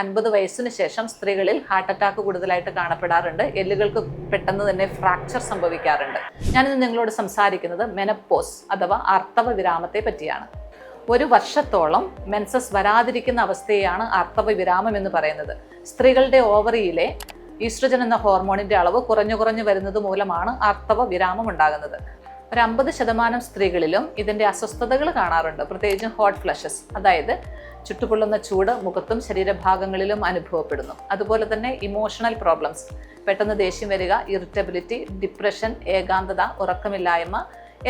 50 വയസ്സിന് ശേഷം സ്ത്രീകളിൽ ഹാർട്ട് അറ്റാക്ക് കൂടുതലായിട്ട് കാണപ്പെടാറുണ്ട്. എല്ലുകൾക്ക് പെട്ടെന്ന് തന്നെ ഫ്രാക്ചർ സംഭവിക്കാറുണ്ട്. ഞാനിന്ന് നിങ്ങളോട് സംസാരിക്കുന്നത് മെനപ്പോസ് അഥവാ ആർത്തവ വിരാമത്തെ പറ്റിയാണ്. ഒരു വർഷത്തോളം മെൻസസ് വരാതിരിക്കുന്ന അവസ്ഥയാണ് ആർത്തവ വിരാമം എന്ന് പറയുന്നത്. സ്ത്രീകളുടെ ഓവറിയിലെ ഈസ്ട്രജൻ എന്ന ഹോർമോണിന്റെ അളവ് കുറഞ്ഞു വരുന്നത് മൂലമാണ് ആർത്തവ വിരാമം ഉണ്ടാകുന്നത്. ഒരു 50% സ്ത്രീകളിലും ഇതിന്റെ അസ്വസ്ഥതകൾ കാണാറുണ്ട്, പ്രത്യേകിച്ചും ഹോട്ട് ഫ്ലഷസ്, അതായത് ചുട്ടുപൊള്ളുന്ന ചൂട് മുഖത്തും ശരീരഭാഗങ്ങളിലും അനുഭവപ്പെടുന്നു. അതുപോലെ തന്നെ ഇമോഷണൽ പ്രോബ്ലംസ്, പെട്ടെന്ന് ദേഷ്യം വരിക, ഇറിറ്റബിലിറ്റി, ഡിപ്രഷൻ, ഏകാന്തത, ഉറക്കമില്ലായ്മ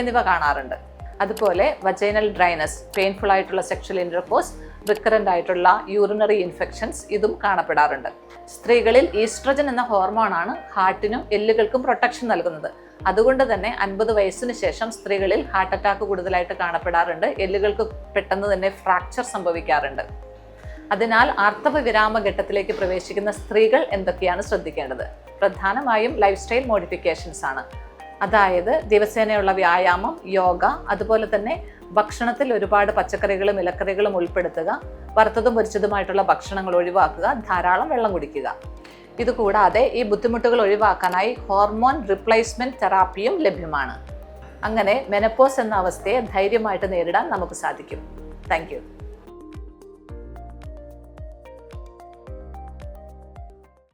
എന്നിവ കാണാറുണ്ട്. അതുപോലെ വജൈനൽ ഡ്രൈനസ്, പെയിൻഫുൾ ആയിട്ടുള്ള സെക്ഷൽ ഇന്റർകോഴ്സ്, റിക്കറന്റ് ആയിട്ടുള്ള യൂറിനറി ഇൻഫെക്ഷൻസ് ഇതും കാണപ്പെടാറുണ്ട്. സ്ത്രീകളിൽ ഈസ്ട്രജൻ എന്ന ഹോർമോണാണ് ഹാർട്ടിനും എല്ലുകൾക്കും പ്രൊട്ടക്ഷൻ നൽകുന്നത്. അതുകൊണ്ട് തന്നെ 50 വയസ്സിന് ശേഷം സ്ത്രീകളിൽ ഹാർട്ട് അറ്റാക്ക് കൂടുതലായിട്ട് കാണപ്പെടാറുണ്ട്. എല്ലുകൾക്ക് പെട്ടെന്ന് തന്നെ ഫ്രാക്ചർ സംഭവിക്കാറുണ്ട്. അതിനാൽ ആർത്തവ വിരാമ ഘട്ടത്തിലേക്ക് പ്രവേശിക്കുന്ന സ്ത്രീകൾ എന്തൊക്കെയാണ് ശ്രദ്ധിക്കേണ്ടത്? പ്രധാനമായും ലൈഫ് സ്റ്റൈൽ മോഡിഫിക്കേഷൻസ് ആണ്. അതായത് ദിവസേനയുള്ള വ്യായാമം, യോഗ, അതുപോലെ തന്നെ ഭക്ഷണത്തിൽ ഒരുപാട് പച്ചക്കറികളും ഇലക്കറികളും ഉൾപ്പെടുത്തുക, വറുത്തതും പൊരിച്ചതുമായിട്ടുള്ള ഭക്ഷണങ്ങൾ ഒഴിവാക്കുക, ധാരാളം വെള്ളം കുടിക്കുക. ഇതുകൂടാതെ ഈ ബുദ്ധിമുട്ടുകൾ ഒഴിവാക്കാനായി ഹോർമോൺ റിപ്ലേസ്മെന്റ് തെറാപ്പിയും ലഭ്യമാണ്. അങ്ങനെ മെനപ്പോസ് എന്ന അവസ്ഥയെ ധൈര്യമായിട്ട് നേരിടാൻ നമുക്ക് സാധിക്കും. Thank you.